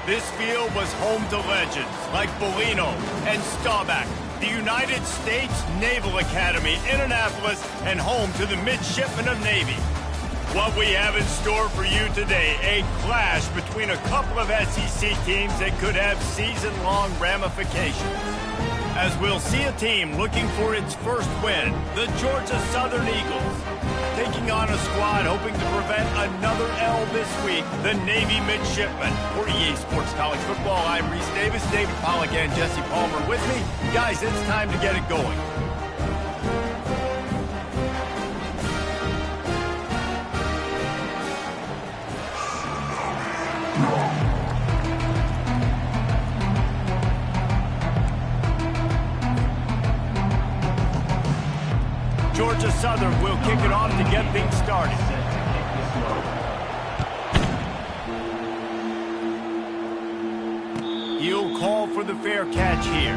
This field was home to legends like Bellino and Staubach, the United States Naval Academy in Annapolis, and home to the Midshipmen of Navy. What we have in store for you today, a clash between a couple of SEC teams that could have season-long ramifications. As we'll see a team looking for its first win, the Georgia Southern Eagles, taking on a squad hoping to prevent another L this week, the Navy Midshipmen. For EA Sports College Football, I'm Reese Davis, David Pollack, and Jesse Palmer with me. Guys, it's time to get it going. Georgia Southern will kick it off to get things started. He'll call for the fair catch here.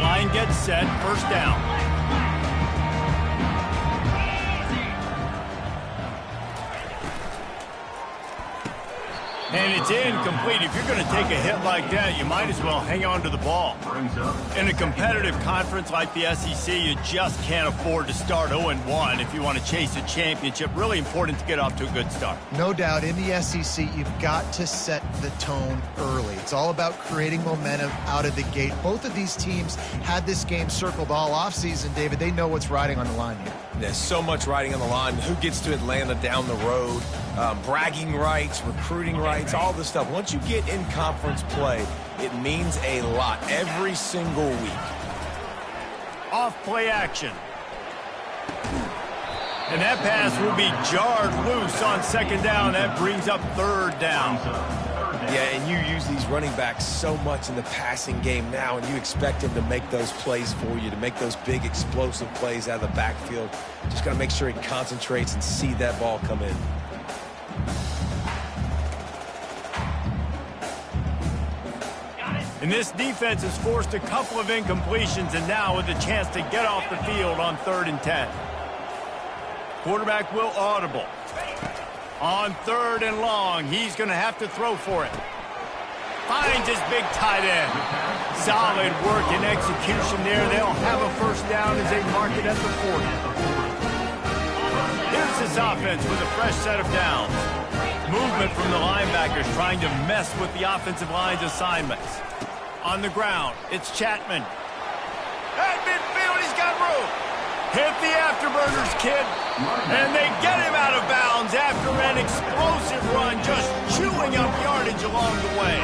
Line gets set, first down. And it's incomplete. If you're going to take a hit like that, you might as well hang on to the ball. In a competitive conference like the SEC, you just can't afford to start 0-1 if you want to chase a championship. Really important to get off to a good start. No doubt, in the SEC, you've got to set the tone early. It's all about creating momentum out of the gate. Both of these teams had this game circled all offseason, David. They know what's riding on the line here. There's so much riding on the line. Who gets to Atlanta down the road? Bragging rights, recruiting rights, all this stuff. Once you get in conference play, it means a lot every single week. Off play action. And that pass will be jarred loose on second down. That brings up third down. Yeah, and you use these running backs so much in the passing game now, and you expect them to make those plays for you, to make those big explosive plays out of the backfield. Just got to make sure he concentrates and see that ball come in. And this defense has forced a couple of incompletions, and now with a chance to get off the field on 3rd and 10. Quarterback will audible. On 3rd and long, he's going to have to throw for it. Finds his big tight end. Solid work and execution there. They'll have a first down as they mark it at the 40. Here's this offense with a fresh set of downs. Movement from the linebackers trying to mess with the offensive line's assignments. On the ground, it's Chapman. At midfield, he's got room. Hit the afterburners, kid. And they get him out of bounds after an explosive run, just chewing up yardage along the way.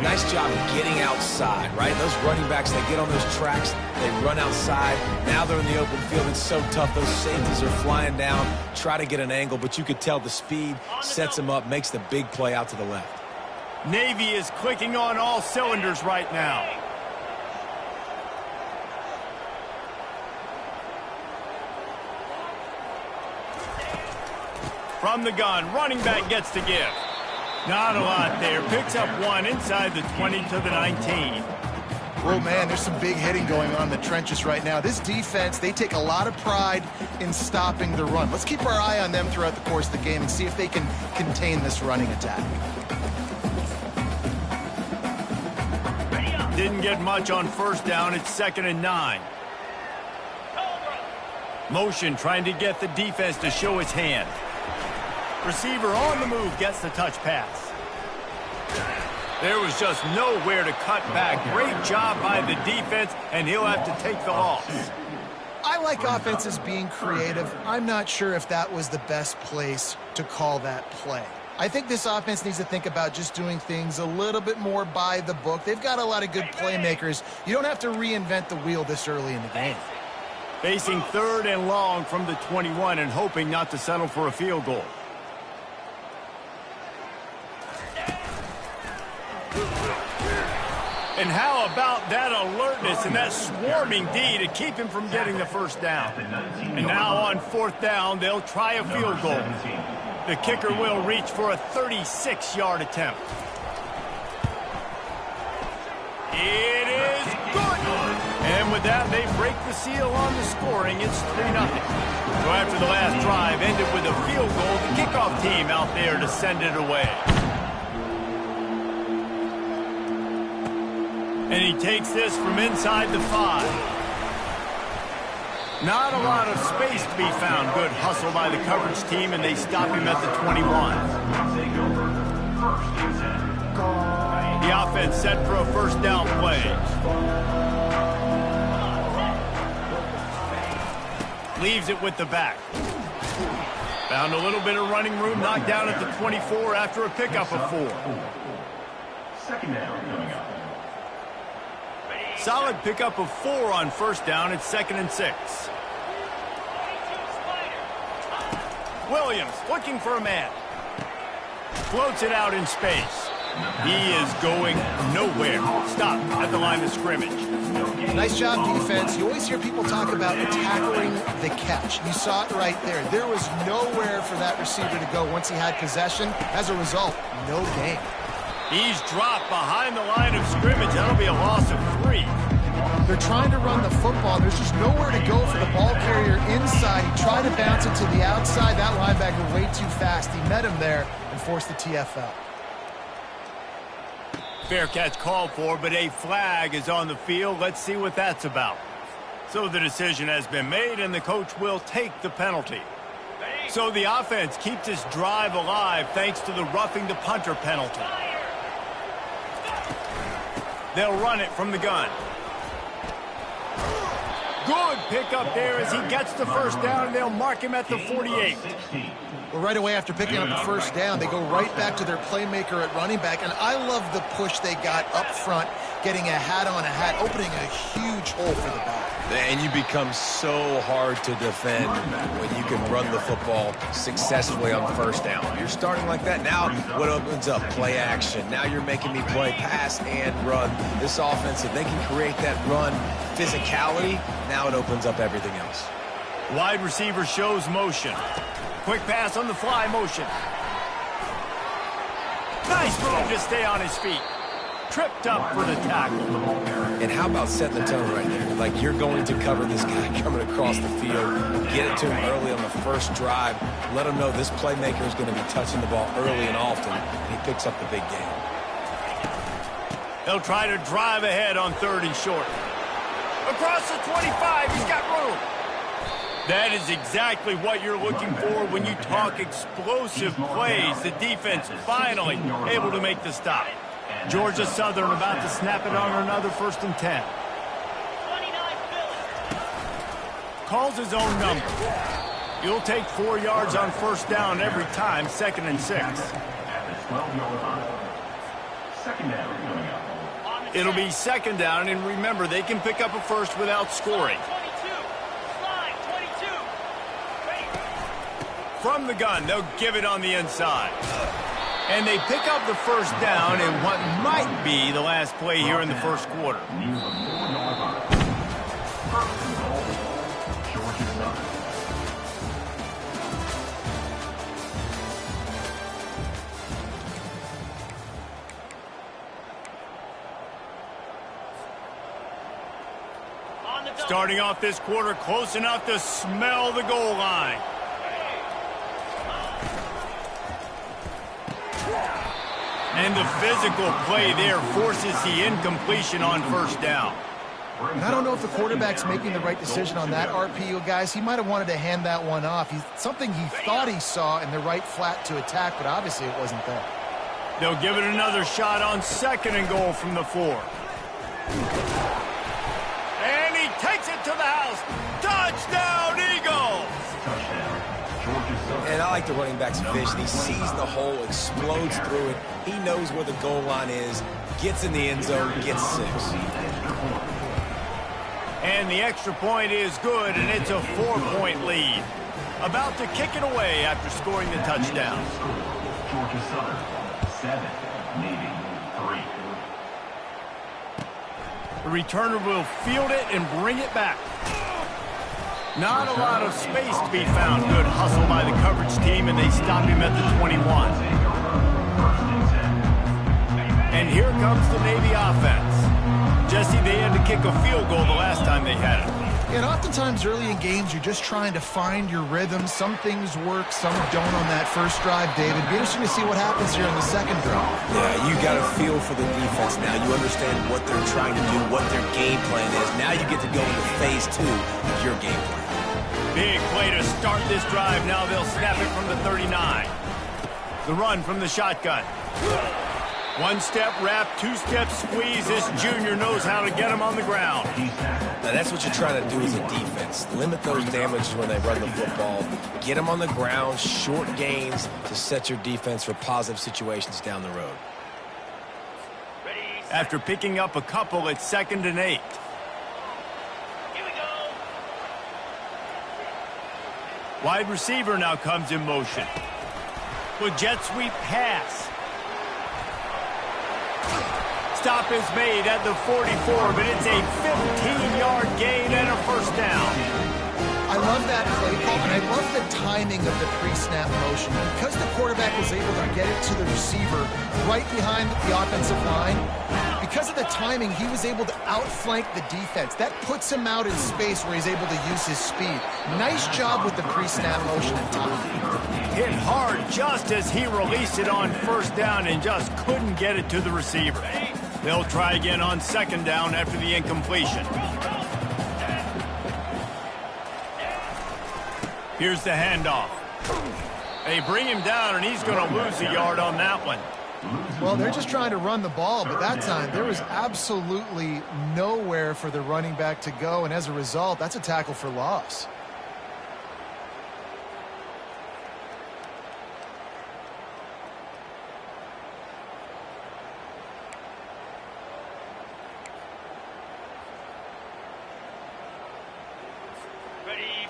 Nice job getting outside, right? Those running backs, they get on those tracks, they run outside. Now they're in the open field. It's so tough. Those safeties are flying down, try to get an angle, but you could tell the speed sets them up, makes the big play out to the left. Navy is clicking on all cylinders right now. From the gun, running back gets to give. Not a lot there. Picks up one inside the 20 to the 19. Oh, man, there's some big hitting going on in the trenches right now. This defense, they take a lot of pride in stopping the run. Let's keep our eye on them throughout the course of the game and see if they can contain this running attack. Didn't get much on first down. It's 2nd and 9. Motion trying to get the defense to show his hand. Receiver on the move gets the touch pass. There was just nowhere to cut back. Great job by the defense, and he'll have to take the loss. I like offenses being creative. I'm not sure if that was the best place to call that play. I think this offense needs to think about just doing things a little bit more by the book. They've got a lot of good playmakers. You don't have to reinvent the wheel this early in the game. Facing 3rd and long from the 21 and hoping not to settle for a field goal. And how about that alertness and that swarming D to keep him from getting the first down? And now on 4th down, they'll try a field goal. The kicker will reach for a 36-yard attempt. It is good. And with that, they break the seal on the scoring. It's 3-0. So after the last drive ended with a field goal, the kickoff team out there to send it away. And he takes this from inside the 5. Not a lot of space to be found. Good hustle by the coverage team, and they stop him at the 21. The offense set for a first down play. Leaves it with the back. Found a little bit of running room, knocked down at the 24 after a pickup of 4. Second down coming up. Solid pickup of 4 on first down. It's 2nd and 6. Williams looking for a man. Floats it out in space. He is going nowhere. Stop at the line of scrimmage. Nice job, defense. You always hear people talk about tackling the catch. You saw it right there. There was nowhere for that receiver to go once he had possession. As a result, no gain. He's dropped behind the line of scrimmage. That'll be a loss of 3. They're trying to run the football. There's just nowhere to go for the ball carrier inside. He tried to bounce it to the outside. That linebacker way too fast. He met him there and forced the TFL. Fair catch called for, but a flag is on the field. Let's see what that's about. So the decision has been made, and the coach will take the penalty. So the offense keeps this drive alive thanks to the roughing the punter penalty. They'll run it from the gun. Good pickup there as he gets the first down, and they'll mark him at the 48. Well, right away after picking up the first down, they go right back to their playmaker at running back. And I love the push they got up front, getting a hat on a hat, opening a huge hole for the back. And you become so hard to defend when you can run the football successfully on first down. You're starting like that. Now what opens up? Play action. Now you're making me play pass and run. This offense, if they can create that run physicality, now it opens up everything else. Wide receiver shows motion. Quick pass on the fly motion. Nice move to stay on his feet. Tripped up for the tackle. And how about setting the tone right there? Like you're going to cover this guy coming across the field. Get it to him early on the first drive. Let him know this playmaker is going to be touching the ball early and often. And he picks up the big game. They'll try to drive ahead on 3rd and short. Across the 25, he's got room. That is exactly what you're looking for when you talk explosive plays. The defense finally able to make the stop. Georgia Southern about to snap it on another 1st and 10. Calls his own number. He'll take 4 yards on first down every time, 2nd and 6. At the 12-yard line. Second down coming up. It'll be 2nd down, and remember, they can pick up a first without scoring. From the gun, they'll give it on the inside. And they pick up the first down in what might be the last play here in the first quarter. Starting off this quarter close enough to smell the goal line. And the physical play there forces the incompletion on first down. And I don't know if the quarterback's making the right decision on that RPO, guys. He might have wanted to hand that one off. Something he thought he saw in the right flat to attack, but obviously it wasn't there. They'll give it another shot on 2nd and goal from the 4. And he takes it to the house. Touchdown, Eagles! And I like the running back's vision. He sees the hole, explodes through it. He knows where the goal line is, gets in the end zone, gets 6. And the extra point is good, and it's a 4-point lead. About to kick it away after scoring the touchdown. Georgia Southern, 7, Navy, 3. The returner will field it and bring it back. Not a lot of space to be found. Good hustle by the coverage team, and they stop him at the 21. And here comes the Navy offense. Jesse, they had to kick a field goal the last time they had it. And oftentimes early in games, you're just trying to find your rhythm. Some things work, some don't on that first drive, David. Be interesting to see what happens here in the second drive. Yeah, you got a feel for the defense now. You understand what they're trying to do, what their game plan is. Now you get to go into phase 2 of your game plan. Big play to start this drive. Now they'll snap it from the 39. The run from the shotgun. One-step wrap, two-step squeeze. This junior knows how to get him on the ground. Now that's what you're trying to do as a defense. Limit those damages when they run the football. Get them on the ground, short gains to set your defense for positive situations down the road. After picking up a couple, it's 2nd and 8. Wide receiver now comes in motion. With jet sweep pass. Stop is made at the 44, but it's a 15-yard gain and a first down. I love that play call, and I love the timing of the pre-snap motion. Because the quarterback was able to get it to the receiver right behind the offensive line, because of the timing, he was able to outflank the defense. That puts him out in space where he's able to use his speed. Nice job with the pre-snap motion and timing. Hit hard just as he released it on first down and just couldn't get it to the receiver. They'll try again on 2nd down after the incompletion. Here's the handoff. They bring him down, and he's going to lose a yard on that one. Well, they're just trying to run the ball, but that time there was absolutely nowhere for the running back to go, and as a result, that's a tackle for loss.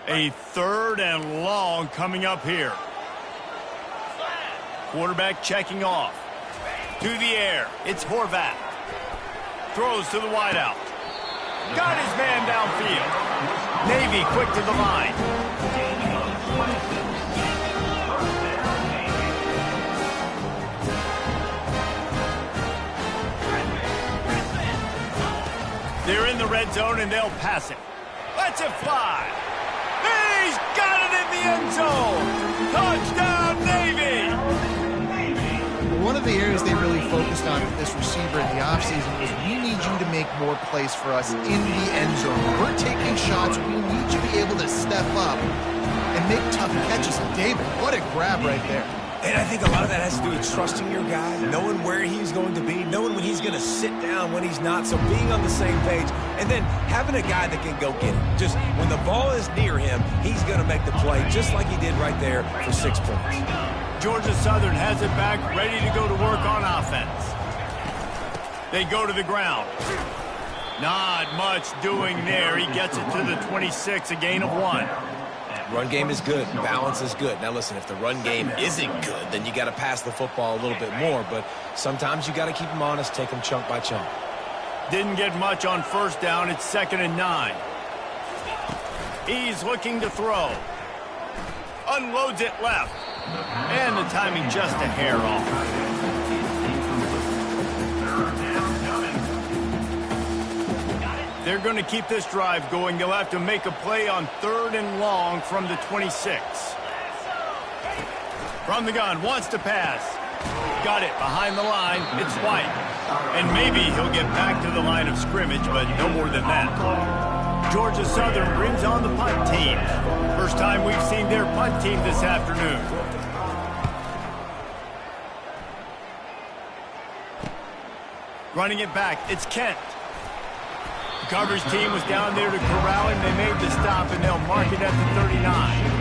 A 3rd and long coming up here. Quarterback checking off. To the air. It's Horvath. Throws to the wideout. Got his man downfield. Navy quick to the line. They're in the red zone and they'll pass it. Lets it fly. He's got it in the end zone. Touchdown, Navy. One of the areas they really focused on with this receiver in the offseason was, we need you to make more plays for us in the end zone. We're taking shots. We need you to be able to step up and make tough catches. And David, what a grab right there. And I think a lot of that has to do with trusting your guy, knowing where he's going to be, knowing when he's going to sit down, when he's not, so being on the same page, and then having a guy that can go get it. Just when the ball is near him, he's going to make the play, just like he did right there for 6 points. Georgia Southern has it back, ready to go to work on offense. They go to the ground. Not much doing there. He gets it to the 26, a gain of 1. Run game is good. Balance is good. Now, listen, if the run game isn't good, then you got to pass the football a little bit more. But sometimes you got to keep them honest, take them chunk by chunk. Didn't get much on first down. It's 2nd and 9. He's looking to throw. Unloads it left. And the timing just a hair off. They're going to keep this drive going. They'll have to make a play on 3rd and long from the 26. From the gun, wants to pass. Got it behind the line. It's White. And maybe he'll get back to the line of scrimmage, but no more than that. Georgia Southern brings on the punt team. First time we've seen their punt team this afternoon. Running it back, it's Kent. The coverage team was down there to corral him. They made the stop, and they'll mark it at the 39.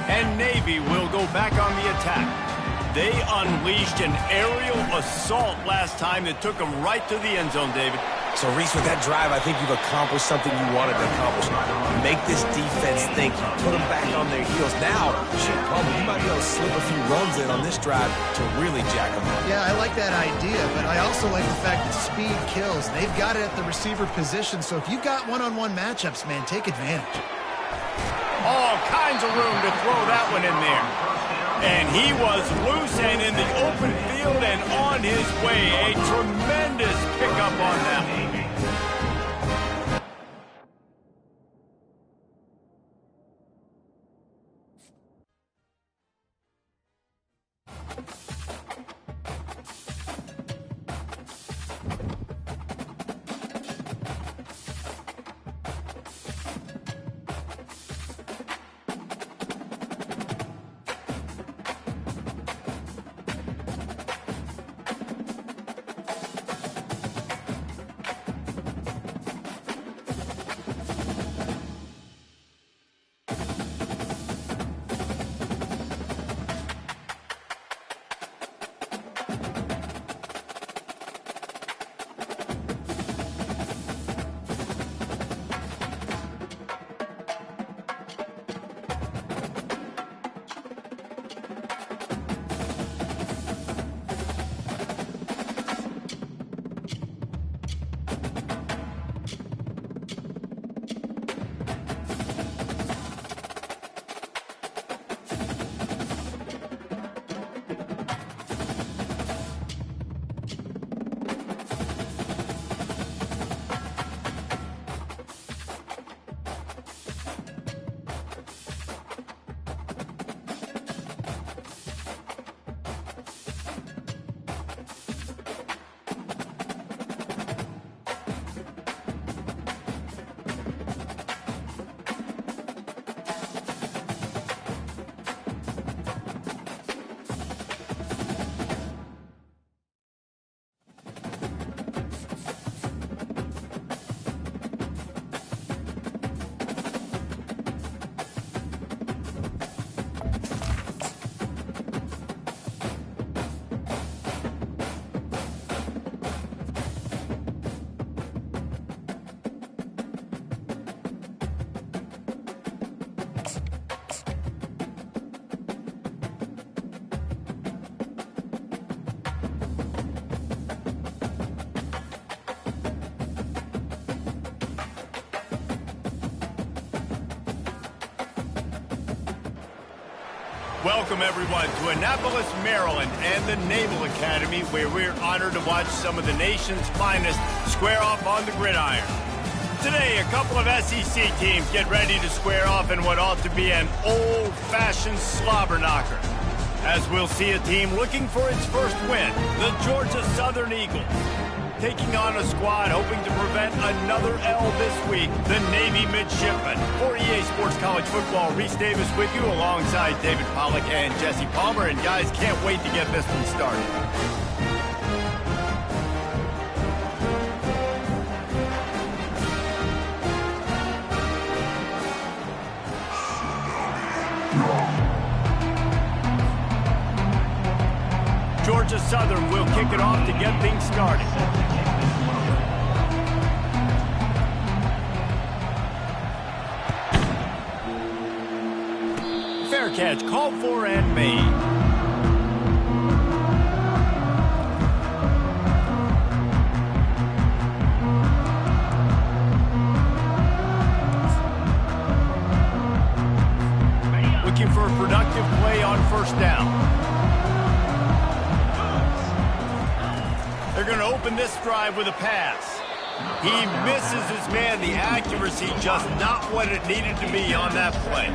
And Navy will go back on the attack. They unleashed an aerial assault last time that took them right to the end zone, David. So, Reese, with that drive, I think you've accomplished something you wanted to accomplish. Make this defense think. Put them back on their heels. Now, shoot, you might be able to slip a few runs in on this drive to really jack them up. Yeah, I like that idea, but I also like the fact that speed kills. They've got it at the receiver position, so if you've got one-on-one matchups, man, take advantage. All kinds of room to throw that one in there. And he was loose and in the open field and on his way. A tremendous pickup on that one. Welcome, everyone, to Annapolis, Maryland, and the Naval Academy, where we're honored to watch some of the nation's finest square off on the gridiron. Today, a couple of SEC teams get ready to square off in what ought to be an old-fashioned slobber knocker. As we'll see a team looking for its first win, the Georgia Southern Eagles. Taking on a squad hoping to prevent another L this week, the Navy Midshipmen. For EA Sports College Football, Reese Davis with you alongside David Pollack and Jesse Palmer. And guys, can't wait to get this one started. Georgia Southern will kick it off to get things started. Fair catch called for and made. Looking for a productive play on first down. They're going to open this drive with a pass. He misses his man. The accuracy just not what it needed to be on that play.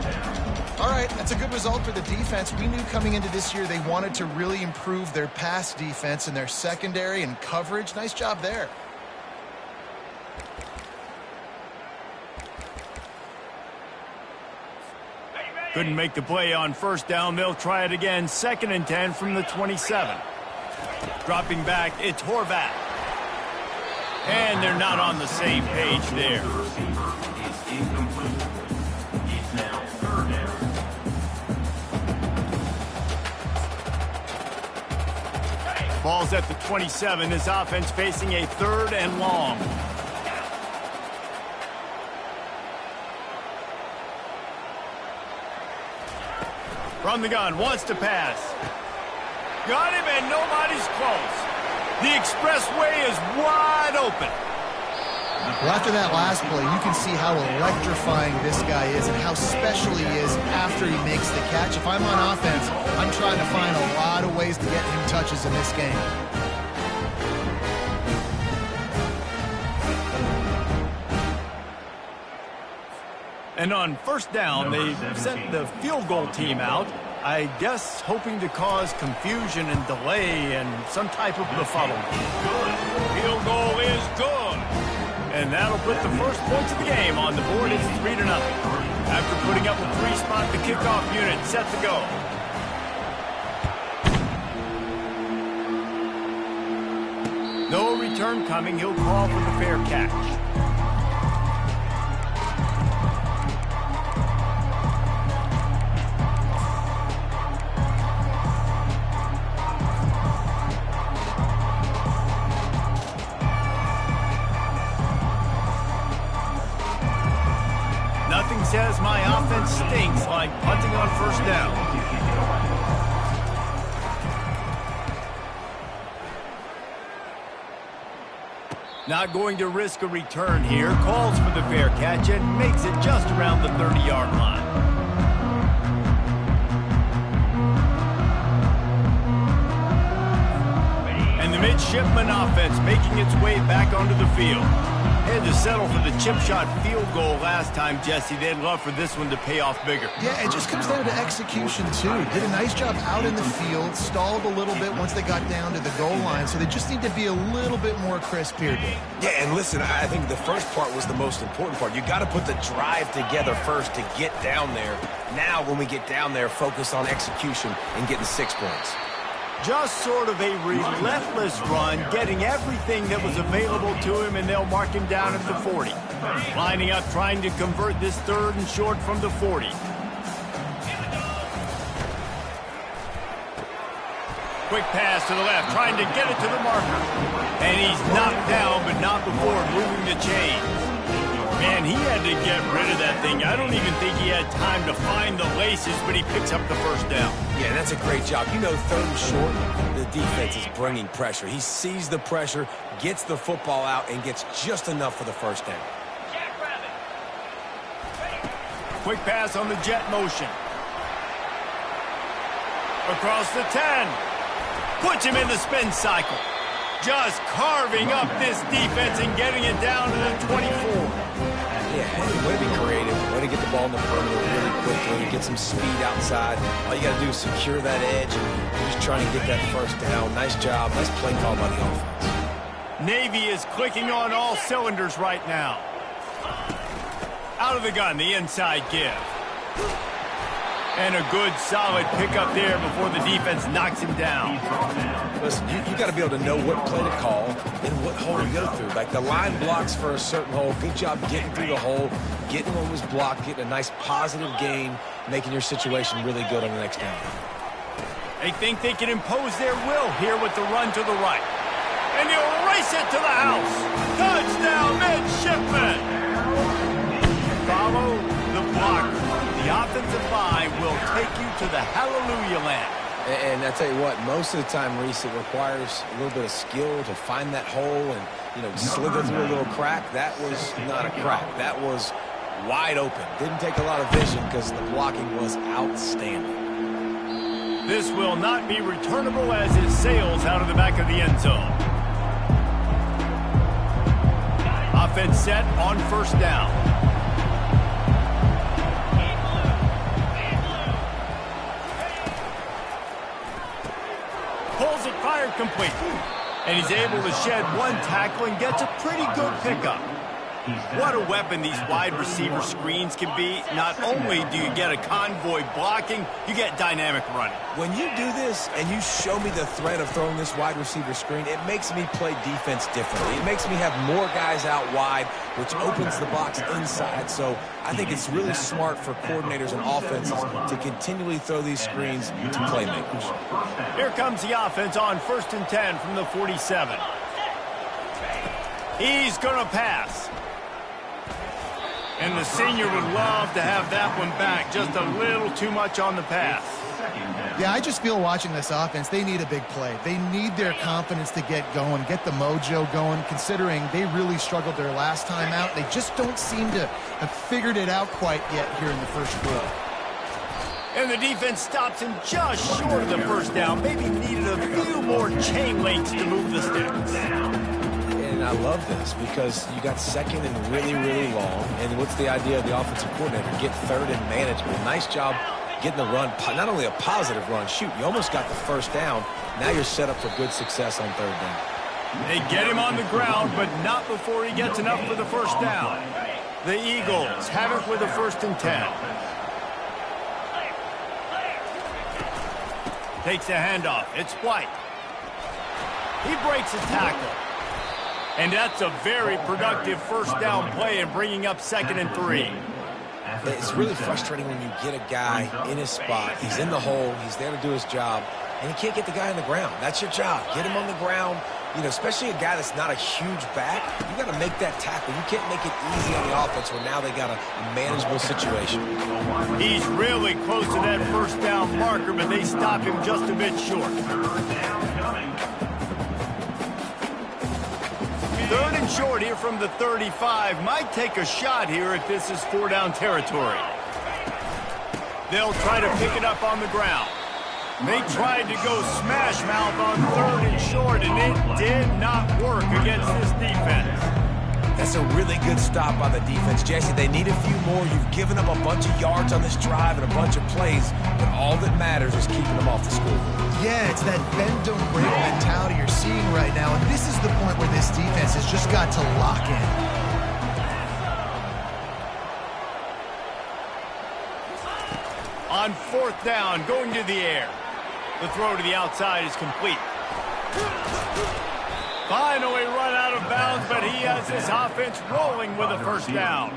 All right, that's a good result for the defense. We knew coming into this year they wanted to really improve their pass defense and their secondary and coverage. Nice job there. Couldn't make the play on first down. They'll try it again. 2nd and 10 from the 27. Dropping back, it's Horvath. And they're not on the same page there. The receiver is incomplete. It's now 3rd down. Ball's at the 27. This offense facing a 3rd and long. From the gun, wants to pass. Got him, and nobody's close. The expressway is wide open. Well, after that last play, you can see how electrifying this guy is and how special he is after he makes the catch. If I'm on offense, I'm trying to find a lot of ways to get him touches in this game. And on first down, they sent the field goal team out, I guess hoping to cause confusion and delay and some type of befuddlement. Field goal is good. And that'll put the first points of the game on the board. It's 3-0. After putting up a 3-spot, the kickoff unit set to go. No return coming. He'll call for the fair catch. Nothing says my offense stinks like punting on first down. Not going to risk a return here. Calls for the fair catch and makes it just around the 30-yard line. And the midshipman offense making its way back onto the field. Had to settle for the chip shot field goal last time, Jesse. They'd love for this one to pay off bigger. Yeah, it just comes down to execution, too. Did a nice job out in the field, stalled a little bit once they got down to the goal line, so they just need to be a little bit more crisp here, Dave. Yeah, and listen, I think the first part was the most important part. You got to put the drive together first to get down there. Now, when we get down there, focus on execution and getting 6 points. Just sort of a relentless run, getting everything that was available to him, and they'll mark him down at the 40. Lining up, trying to convert this 3rd and short from the 40. Quick pass to the left, trying to get it to the marker. And he's knocked down, but not before moving the chains. Man, he had to get rid of that thing. I don't even think he had time to find the laces, but he picks up the first down. Yeah, that's a great job. You know, 3rd and short, the defense is bringing pressure. He sees the pressure, gets the football out, and gets just enough for the first down. Quick pass on the jet motion. Across the 10. Puts him in the spin cycle. Just carving up this defense and getting it down to the 24. Yeah, way to be creative, way to get the ball in the perimeter really quickly, get some speed outside. All you got to do is secure that edge, and you're just trying to get that first down. Nice job. Nice play call by the offense. Navy is clicking on all cylinders right now. Out of the gun, the inside give. And a good, solid pickup there before the defense knocks him down. Listen, you got to be able to know what play to call and what hole to go through. Like the line blocks for a certain hole. Good job getting through the hole, getting what was blocked, getting a nice positive gain, making your situation really good on the next down. They think they can impose their will here with the run to the right. And he'll race it to the house. Touchdown, midshipman. Follow the blocker. The offensive line will take you to the hallelujah land. And I tell you what, most of the time, Reese, it requires a little bit of skill to find that hole and, you know, slither through a little crack. That was not a crack. That was wide open. Didn't take a lot of vision because the blocking was outstanding. This will not be returnable as it sails out of the back of the end zone. Offense set on first down. Pulls it, fired complete. And he's able to shed one tackle and gets a pretty good pickup. What a weapon these wide receiver screens can be. Not only do you get a convoy blocking, you get dynamic running. When you do this and you show me the threat of throwing this wide receiver screen, it makes me play defense differently. It makes me have more guys out wide, which opens the box inside. So I think it's really smart for coordinators and offenses to continually throw these screens to playmakers. Here comes the offense on 1st and 10 from the 47. He's going to pass. And the senior would love to have that one back. Just a little too much on the pass. Yeah, I just feel watching this offense, they need a big play. They need their confidence to get going, get the mojo going, considering they really struggled their last time out. They just don't seem to have figured it out quite yet here in the first quarter. And the defense stops him just short of the first down. Maybe needed a few more chain links to move the sticks. And I love this because you got second and really, really long. And what's the idea of the offensive coordinator? Get third and manageable. Nice job getting the run, not only a positive run, shoot, you almost got the first down. Now you're set up for good success on third down. They get him on the ground, but not before he gets enough for the first down. The Eagles have it with a 1st and 10. Takes the handoff. It's White. He breaks a tackle. And that's a very productive first down play and bringing up 2nd and 3. It's really frustrating when you get a guy in his spot. He's in the hole. He's there to do his job. And you can't get the guy on the ground. That's your job. Get him on the ground. You know, especially a guy that's not a huge back. You got to make that tackle. You can't make it easy on the offense where now they got a manageable situation. He's really close to that first down marker, but they stop him just a bit short. 3rd and short here from the 35. Might take a shot here if this is 4-down territory. They'll try to pick it up on the ground. They tried to go smash mouth on 3rd and short, and it did not work against this defense. That's a really good stop by the defense, Jesse. They need a few more. You've given up a bunch of yards on this drive and a bunch of plays, but all that matters is keeping them off the scoreboard. Yeah, it's that bend don't break mentality you're seeing right now, and this is the point where this defense has just got to lock in. On 4th down, going to the air. The throw to the outside is complete. Finally run out of bounds, but he has his offense rolling with a first down.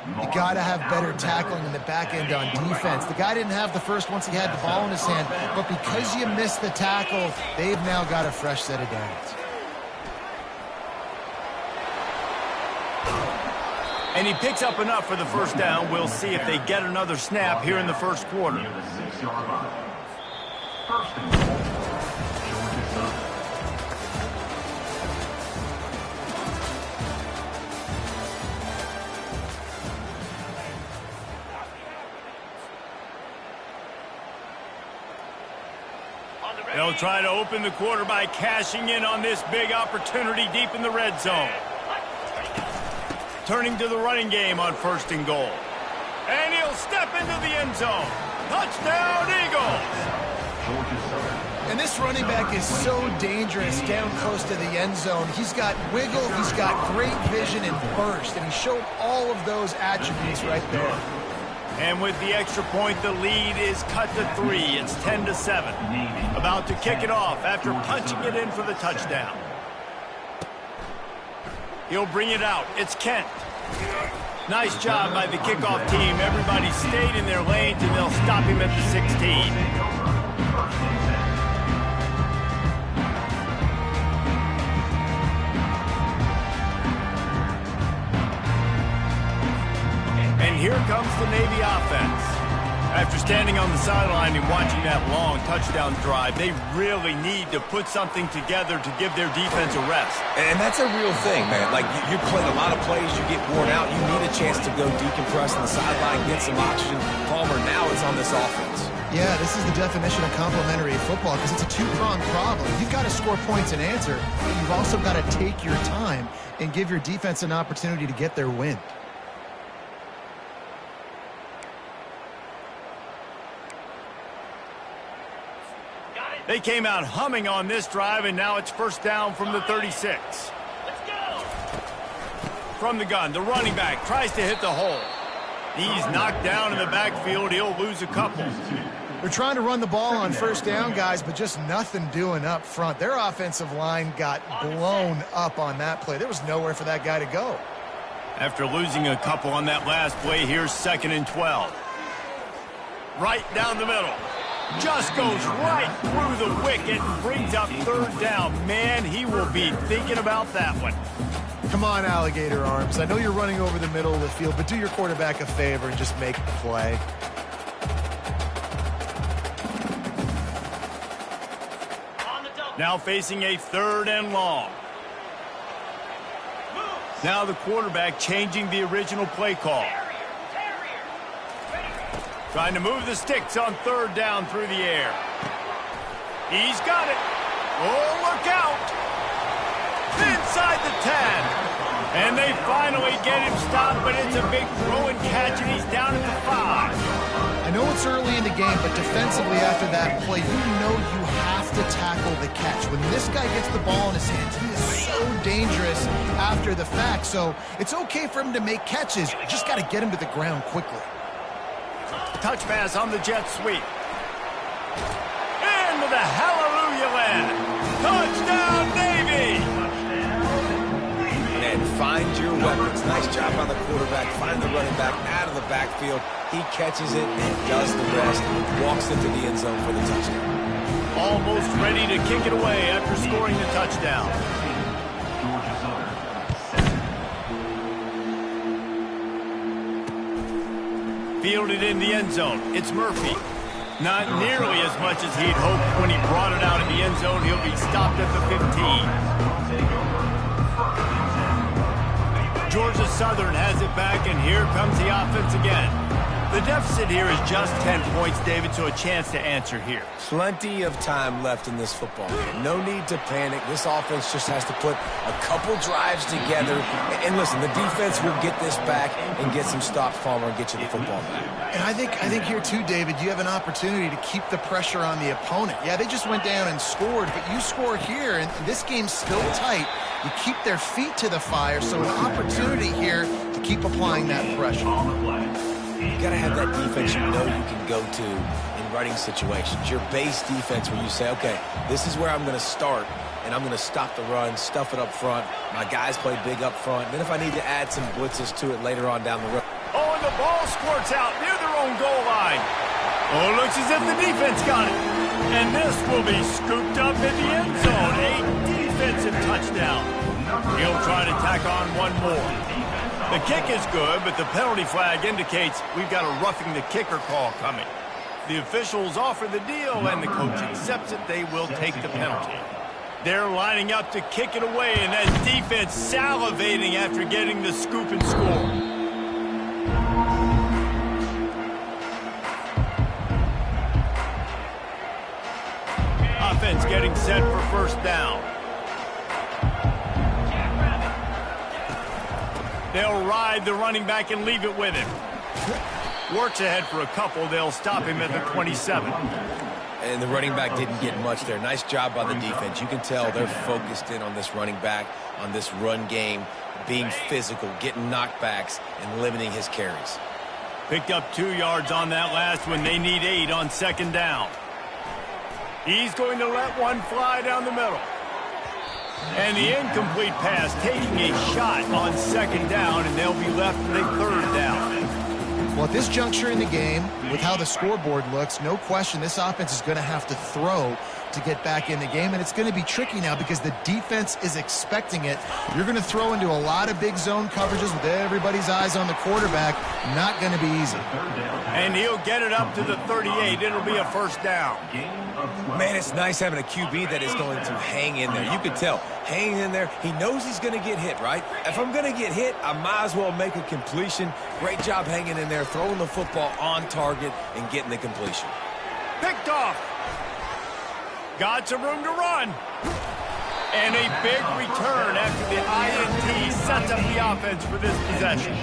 You got to have better tackling in the back end on defense. The guy didn't have the first once he had the ball in his hand, but because you missed the tackle, they've now got a fresh set of downs. And he picks up enough for the first down. We'll see if they get another snap here in the first quarter. They'll try to open the quarter by cashing in on this big opportunity deep in the red zone. Turning to the running game on 1st and goal. And he'll step into the end zone. Touchdown, Eagles! And this running back is so dangerous down close to the end zone. He's got wiggle, he's got great vision and burst, and he showed all of those attributes right there. And with the extra point, the lead is cut to 3. It's 10-7. About to kick it off after punching it in for the touchdown. He'll bring it out. It's Kent. Nice job by the kickoff team. Everybody stayed in their lanes, and they'll stop him at the 16. And here comes the Navy offense. After standing on the sideline and watching that long touchdown drive, they really need to put something together to give their defense a rest. And that's a real thing, man. Like, you played a lot of plays, you get worn out, you need a chance to go decompress on the sideline, get some oxygen. Palmer, now it's on this offense. Yeah, this is the definition of complementary football because it's a two-pronged problem. You've got to score points and answer, but you've also got to take your time and give your defense an opportunity to get their win. They came out humming on this drive, and now it's first down from the 36. from the gun. The running back tries to hit the hole. He's knocked down in the backfield. He'll lose a couple. They're trying to run the ball on first down, guys, but just nothing doing up front. Their offensive line got blown up on that play. There was nowhere for that guy to go. After losing a couple on that last play, here's 2nd and 12. Right down the middle. Just goes right through the wicket and brings up 3rd down. Man, he will be thinking about that one. Come on, alligator arms. I know you're running over the middle of the field, but do your quarterback a favor and just make the play. Now facing a 3rd and long. Now the quarterback changing the original play call. Trying to move the sticks on 3rd down through the air. He's got it. Oh, look out. Inside the 10. And they finally get him stopped, but it's a big throw and catch, and he's down at the 5. I know it's early in the game, but defensively after that play, you know you have to tackle the catch. When this guy gets the ball in his hands, he is so dangerous after the fact. So it's okay for him to make catches. You just got to get him to the ground quickly. Touch pass on the jet sweep. Into the hallelujah land. Touchdown, Navy! And find your weapons. Nice job by the quarterback. Find the running back out of the backfield. He catches it and does the rest. Walks into the end zone for the touchdown. Almost ready to kick it away after scoring the touchdown. Fielded in the end zone. It's Murphy. Not nearly as much as he'd hoped when he brought it out in the end zone. He'll be stopped at the 15. Georgia Southern has it back, and here comes the offense again. The deficit here is just 10 points, David, so a chance to answer here. Plenty of time left in this football game. No need to panic. This offense just has to put a couple drives together. And listen, the defense will get this back and get some stops, Palmer, and get you the football back. And I think here too, David, you have an opportunity to keep the pressure on the opponent. Yeah, they just went down and scored, but you score here, and this game's still tight. You keep their feet to the fire, so an opportunity here to keep applying that pressure. You got to have that defense you know you can go to in running situations. Your base defense where you say, okay, this is where I'm going to start, and I'm going to stop the run, stuff it up front. My guys play big up front. Then if I need to add some blitzes to it later on down the road. Oh, and the ball squirts out near their own goal line. Oh, looks as if the defense got it. And this will be scooped up in the end zone. A defensive touchdown. He'll try to tack on one more. The kick is good, but the penalty flag indicates we've got a roughing the kicker call coming. The officials offer the deal, and the coach accepts it. They will take the penalty. They're lining up to kick it away, and that defense salivating after getting the scoop and score. Offense getting set for first down. They'll ride the running back and leave it with him. Works ahead for a couple. They'll stop him at the 27. And the running back didn't get much there. Nice job by the defense. You can tell they're focused in on this running back, on this run game, being physical, getting knockbacks, and limiting his carries. Picked up 2 yards on that last one. They need 8 on second down. He's going to let one fly down the middle. And the incomplete pass taking a shot on second down, and they'll be left with a third down. Well, at this juncture in the game, with how the scoreboard looks, no question this offense is going to have to throw to get back in the game, and it's going to be tricky now because the defense is expecting it. You're going to throw into a lot of big zone coverages with everybody's eyes on the quarterback. Not going to be easy. And he'll get it up to the 38. It'll be a first down. Man, it's nice having a QB that is going to hang in there. You can tell, hanging in there, he knows he's going to get hit, right? If I'm going to get hit, I might as well make a completion. Great job hanging in there, throwing the football on target and getting the completion. Picked off. Got some room to run. And a big return after the INT sets up the offense for this possession.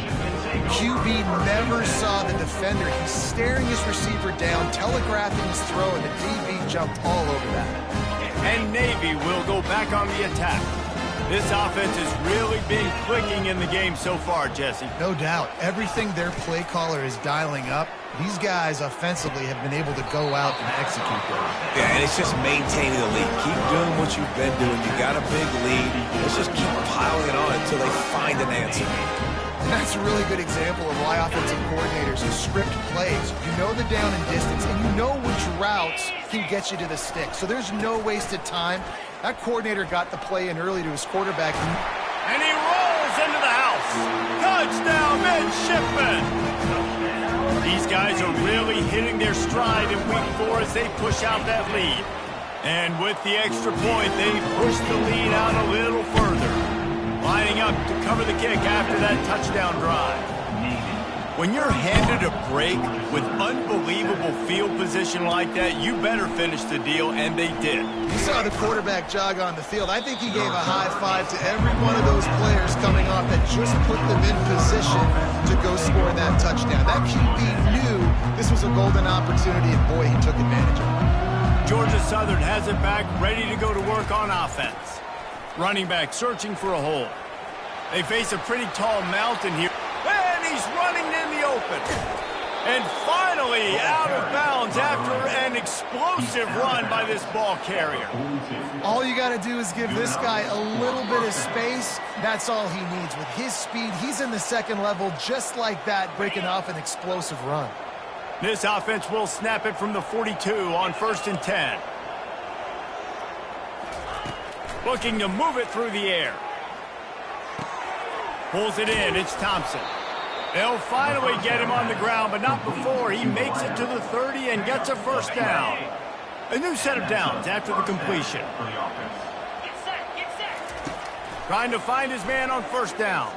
QB never saw the defender. He's staring his receiver down, telegraphing his throw, and the DB jumped all over that. And Navy will go back on the attack. This offense has really been clicking in the game so far, Jesse. No doubt. Everything their play caller is dialing up, these guys offensively have been able to go out and execute that. Yeah, and it's just maintaining the lead. Keep doing what you've been doing. You got a big lead. Let's just keep piling it on until they find an answer. That's a really good example of why offensive coordinators script plays. You know the down and distance, and you know which routes can get you to the stick. So there's no wasted time. That coordinator got the play in early to his quarterback. And he rolls into the house. Touchdown, midshipman. These guys are really hitting their stride in week 4 as they push out that lead. And with the extra point, they push the lead out a little further. Lining up to cover the kick after that touchdown drive. When you're handed a break with unbelievable field position like that, you better finish the deal, and they did. You saw the quarterback jog on the field. I think he gave a high five to every one of those players coming off that just put them in position to go score that touchdown. That QB knew this was a golden opportunity, and boy, he took advantage of it. Georgia Southern has it back, ready to go to work on offense. Running back searching for a hole. They face a pretty tall mountain here. And he's running in the open. And finally out of bounds after an explosive run by this ball carrier. All you got to do is give this guy a little bit of space. That's all he needs. With his speed, he's in the second level just like that, breaking off an explosive run. This offense will snap it from the 42 on 1st and 10. Looking to move it through the air. Pulls it in. It's Thompson. They'll finally get him on the ground, but not before he makes it to the 30 and gets a first down. A new set of downs after the completion. Trying to find his man on first down.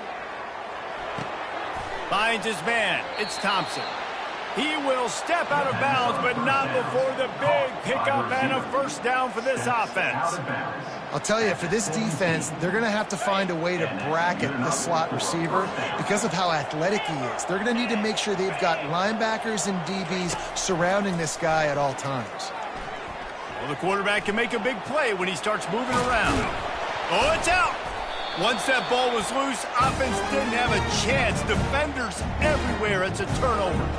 Finds his man. It's Thompson. He will step out of bounds, but not before the big pickup and a first down for this offense. I'll tell you, for this defense, they're going to have to find a way to bracket the slot receiver because of how athletic he is. They're going to need to make sure they've got linebackers and DBs surrounding this guy at all times. Well, the quarterback can make a big play when he starts moving around. Oh, it's out! Once that ball was loose, offense didn't have a chance. Defenders everywhere. It's a turnover.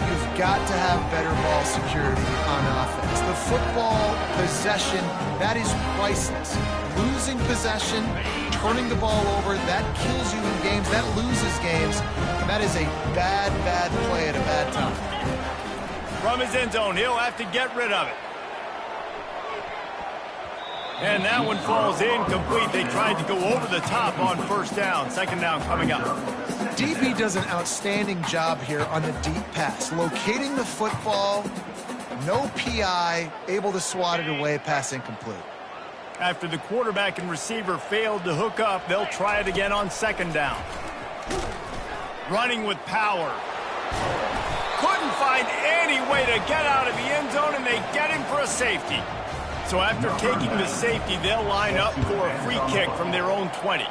You've got to have better ball security on offense. The football possession, that is priceless. Losing possession, turning the ball over, that kills you in games, that loses games, and that is a bad, bad play at a bad time. From his end zone, he'll have to get rid of it. And that one falls incomplete. They tried to go over the top on first down. Second down coming up. DB does an outstanding job here on the deep pass. Locating the football, no PI, able to swat it away, pass incomplete. After the quarterback and receiver failed to hook up, they'll try it again on second down. Running with power. Couldn't find any way to get out of the end zone, and they get him for a safety. So after taking the safety, they'll line up for a free kick from their own 20.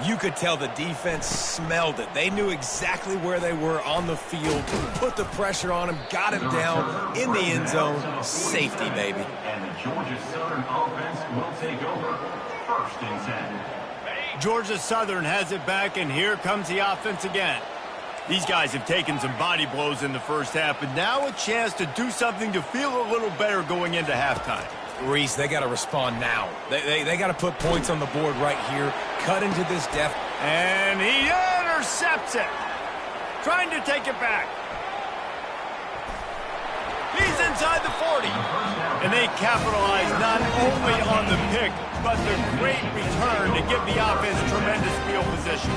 You could tell the defense smelled it. They knew exactly where they were on the field, put the pressure on him, got him down in the end zone. Safety, baby. And the Georgia Southern offense will take over. 1st and 10. Georgia Southern has it back, and here comes the offense again. These guys have taken some body blows in the first half, but now a chance to do something to feel a little better going into halftime. Reese, they got to respond now. They got to put points on the board right here, cut into this depth. And he intercepts it. Trying to take it back. He's inside the 40. And they capitalize not only on the pick, but the great return to give the offense tremendous field position.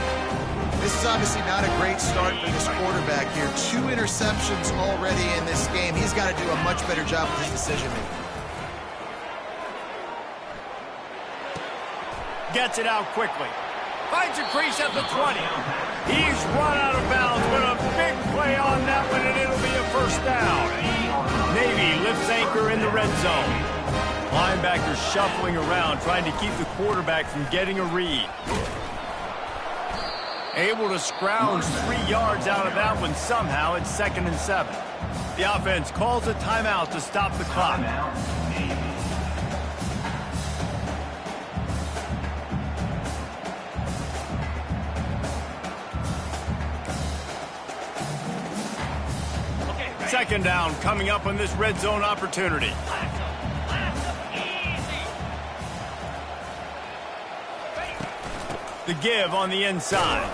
This is obviously not a great start for this quarterback here. 2 interceptions already in this game. He's got to do a much better job with his decision-making. Gets it out quickly. Finds a crease at the 20. He's run out of bounds, but a big play on that one, and it'll be a first down. Navy lifts anchor in the red zone. Linebackers shuffling around, trying to keep the quarterback from getting a read. Able to scrounge 3 yards out of that one somehow. It's 2nd and 7. The offense calls a timeout to stop the clock. Second down coming up on this red zone opportunity. The give on the inside.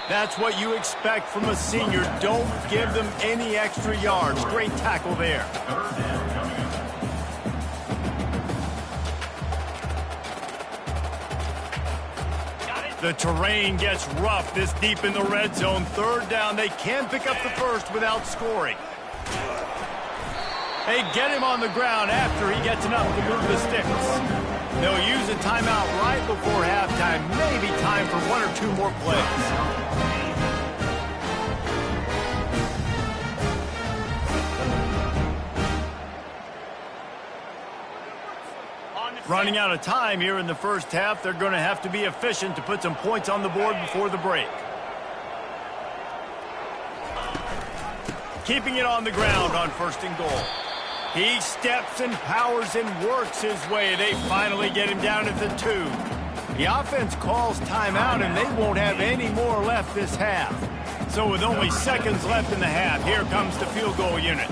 That's what you expect from a senior. Don't give them any extra yards. Great tackle there. The terrain gets rough this deep in the red zone. Third down, they can pick up the first without scoring. They get him on the ground after he gets enough to move the sticks. They'll use a timeout right before halftime. Maybe time for one or two more plays. Running out of time here in the first half. They're going to have to be efficient to put some points on the board before the break. Keeping it on the ground on first and goal. He steps and powers and works his way. They finally get him down at the 2. The offense calls timeout, and they won't have any more left this half. So with only seconds left in the half, here comes the field goal unit.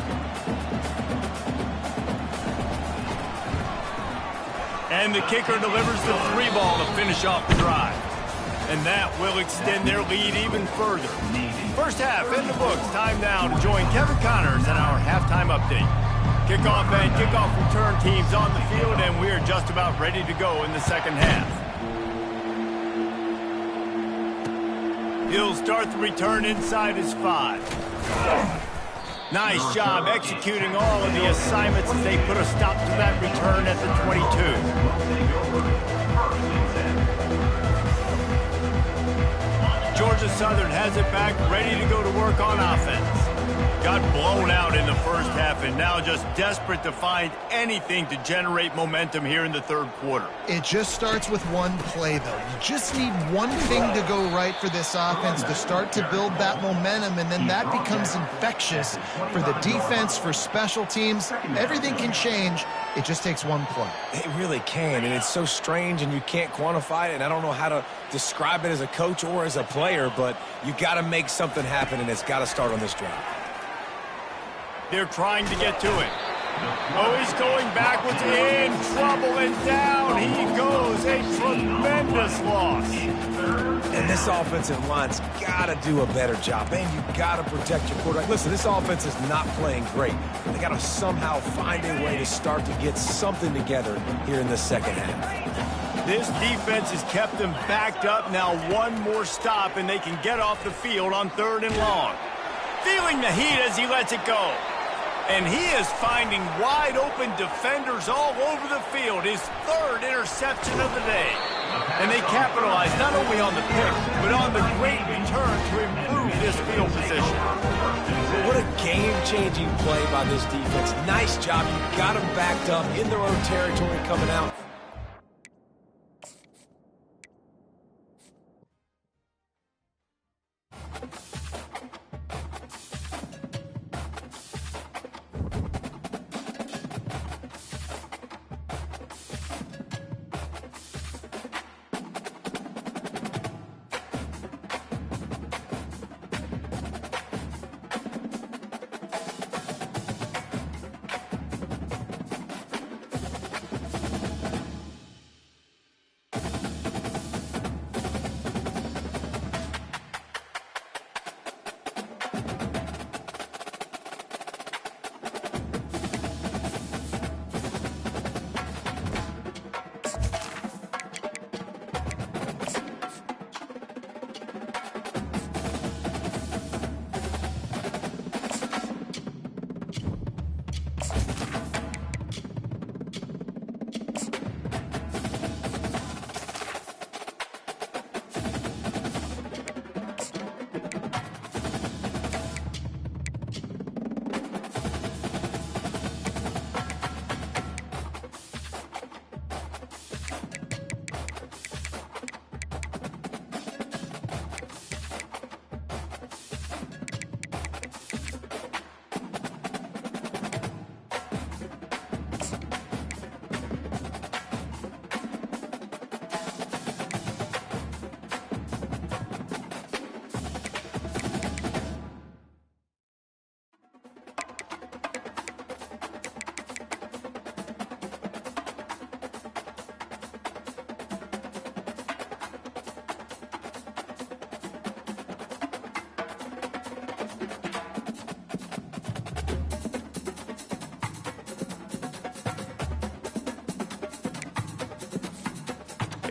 And the kicker delivers the 3 ball to finish off the drive. And that will extend their lead even further. First half in the books. Time now to join Kevin Connors in our halftime update. Kickoff and kickoff return teams on the field, and we're just about ready to go in the second half. He'll start the return inside his 5. Nice job executing all of the assignments as they put a stop to that return at the 22. Georgia Southern has it back, ready to go to work on offense. Got blown out in the first half and now just desperate to find anything to generate momentum here in the third quarter. It just starts with one play, though. You just need one thing to go right for this offense to start to build that momentum, and then that becomes infectious for the defense, for special teams. Everything can change. It just takes one play. It really can, and it's so strange, and you can't quantify it, and I don't know how to describe it as a coach or as a player, but you got to make something happen, and it's got to start on this drive. They're trying to get to it. Oh, he's going backwards, in trouble, and down he goes. A tremendous loss. And this offensive line's got to do a better job, and you got to protect your quarterback. Listen, this offense is not playing great. They got to somehow find a way to start to get something together here in the second half. This defense has kept them backed up. Now one more stop, and they can get off the field on 3rd and long. Feeling the heat as he lets it go. And he is finding wide-open defenders all over the field. His 3rd interception of the day. And they capitalize not only on the pick, but on the great return to improve this field position. What a game-changing play by this defense. Nice job. You got them backed up in their own territory coming out.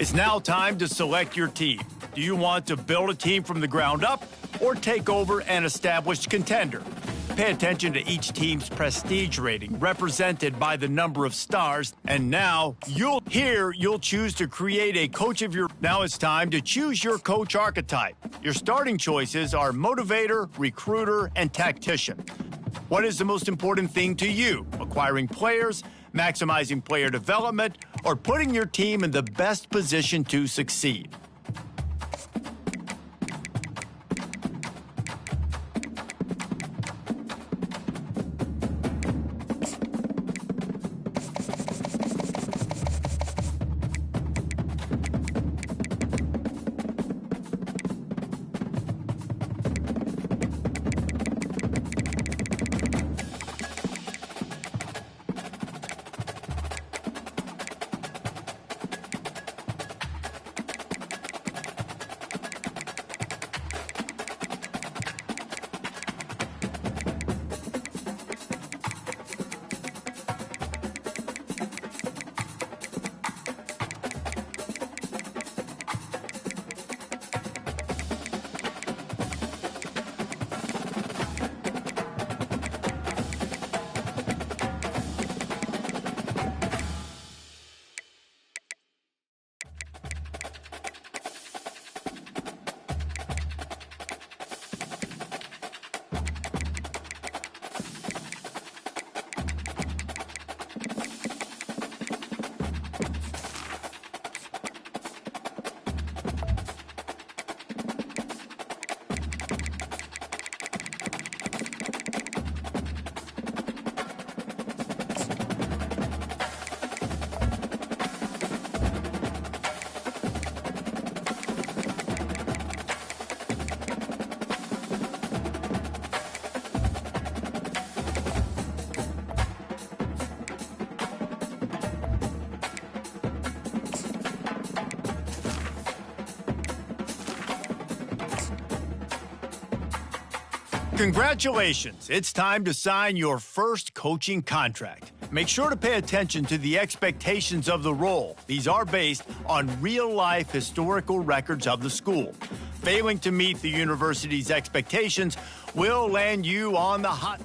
It's now time to select your team. Do you want to build a team from the ground up or take over an established contender? Pay attention to each team's prestige rating, represented by the number of stars. And now, you'll choose to create a coach of your... Now it's time to choose your coach archetype. Your starting choices are motivator, recruiter, and tactician. What is the most important thing to you? Acquiring players, maximizing player development, or putting your team in the best position to succeed? Congratulations, it's time to sign your first coaching contract. Make sure to pay attention to the expectations of the role. These are based on real-life historical records of the school. Failing to meet the university's expectations will land you on the hot...